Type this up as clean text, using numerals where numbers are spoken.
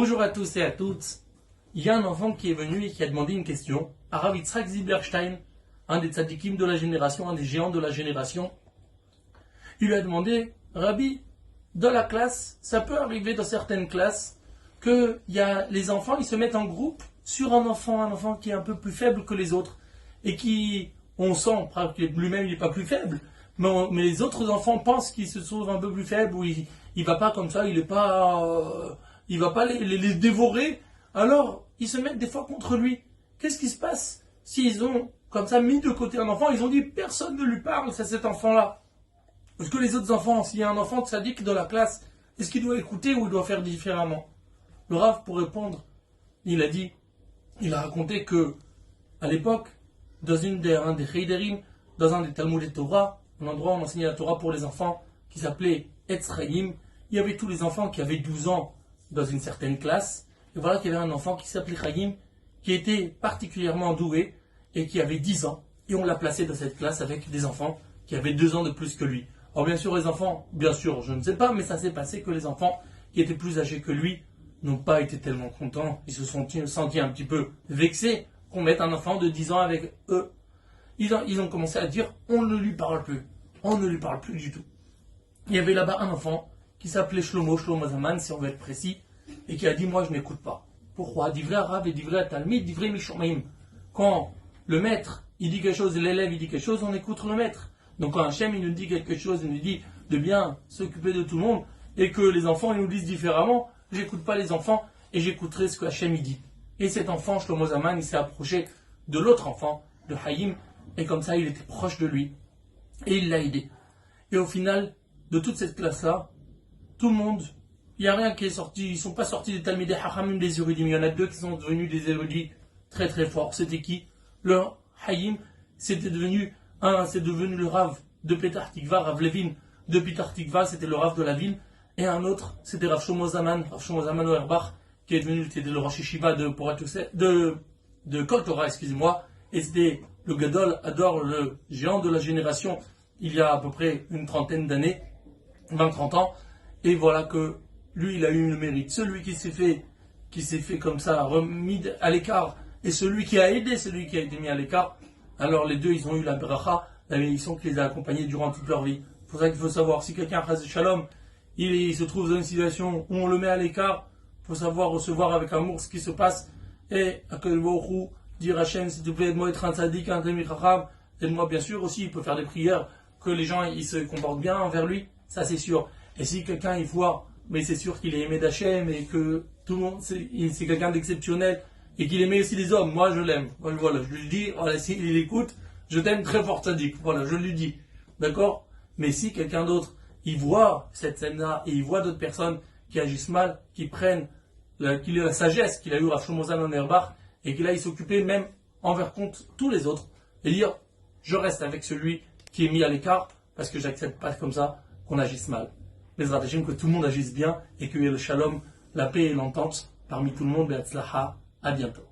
Bonjour à tous et à toutes. Il y a un enfant qui est venu et qui a demandé une question à Rav Yitzhak Zilberstein, un des tzadikim de la génération, un des géants de la génération. Il lui a demandé, Rabbi, dans la classe, ça peut arriver dans certaines classes que les enfants ils se mettent en groupe sur un enfant qui est un peu plus faible que les autres et qui, on sent que lui-même il n'est pas plus faible, mais les autres enfants pensent qu'il se trouve un peu plus faible ou il va pas comme ça, il va pas les dévorer. Alors ils se mettent des fois contre lui. Qu'est-ce qui se passe s'ils ont comme ça mis de côté un enfant, ils ont dit personne ne lui parle, c'est cet enfant-là. Est-ce que les autres enfants, s'il y a un enfant tzaddik dans la classe, est-ce qu'il doit écouter ou il doit faire différemment? Le Rav, pour répondre, il a raconté que à l'époque, dans un des Heiderim, dans un des Talmud et Torah, un endroit où on enseignait la Torah pour les enfants, qui s'appelait Etz Chaim, il y avait tous les enfants qui avaient 12 ans dans une certaine classe. Et voilà qu'il y avait un enfant qui s'appelait Chaim, qui était particulièrement doué et qui avait 10 ans. Et on l'a placé dans cette classe avec des enfants qui avaient 2 ans de plus que lui. Alors bien sûr, les enfants, je ne sais pas, mais ça s'est passé que les enfants qui étaient plus âgés que lui n'ont pas été tellement contents. Ils se sont sentis un petit peu vexés qu'on mette un enfant de 10 ans avec eux. Ils ont commencé à dire, on ne lui parle plus. On ne lui parle plus du tout. Il y avait là-bas un enfant qui s'appelait Shlomo Zaman, si on veut être précis, et qui a dit, moi je n'écoute pas. Pourquoi? Divrei Arav et Divrei Talmid, Divrei Mishomaim. Quand le maître, il dit quelque chose, et l'élève, il dit quelque chose, on écoute le maître. Donc quand Hachem, il nous dit quelque chose, il nous dit de bien s'occuper de tout le monde, et que les enfants, ils nous disent différemment, j'écoute pas les enfants, et j'écouterai ce que Hachem, il dit. Et cet enfant, Shlomo Zaman, il s'est approché de l'autre enfant, de Haïm, et comme ça, il était proche de lui, et il l'a aidé. Et au final, de toute cette classe-là, tout le monde, il n'y a rien qui est sorti, ils ne sont pas sortis des Talmidei Hachamim, des érudits, mais il y en a 2 qui sont devenus des érudits très très forts. C'était qui? Le Haïm, c'est devenu le Rav de Petar Tikva, Rav Levin de Petar Tikva, c'était le Rav de la ville, et un autre, c'était Rav Shlomo Zaman Auerbach, qui est devenu le Rosh Yeshiva de Kol Torah, excusez-moi, et c'était le Gadol Ador, le géant de la génération, il y a à peu près une trentaine d'années, 20-30 ans, et voilà que lui, il a eu le mérite. Celui qui s'est fait comme ça, remis à l'écart, et celui qui a aidé celui qui a été mis à l'écart, alors les deux, ils ont eu la bracha, la bénédiction qui les a accompagnés durant toute leur vie. C'est pour ça qu'il faut savoir, si quelqu'un, Chas Shalom, il se trouve dans une situation où on le met à l'écart, il faut savoir recevoir avec amour ce qui se passe, et à Akadosh Baruch Hu, dire à Hachem, s'il te plaît, aide-moi à être un tzaddik, un Talmid Chacham, aide-moi bien sûr aussi, il peut faire des prières, que les gens ils se comportent bien envers lui, ça c'est sûr. Et si quelqu'un il voit, mais c'est sûr qu'il est aimé d'Hachem et que tout le monde, c'est quelqu'un d'exceptionnel et qu'il aimait aussi les hommes, moi je l'aime. Voilà, je lui dis, voilà, s'il écoute, je t'aime très fort tzaddik, voilà, je lui dis. D'accord? Mais si quelqu'un d'autre, il voit cette scène-là et il voit d'autres personnes qui agissent mal, qui prennent la sagesse qu'il a eu Rav Shlomo Zalman Auerbach et qu'il a s'occuper même envers contre tous les autres et dire, je reste avec celui qui est mis à l'écart parce que j'accepte pas comme ça qu'on agisse mal. Mais que tout le monde agisse bien et qu'il y ait le shalom, la paix et l'entente parmi tout le monde. À bientôt.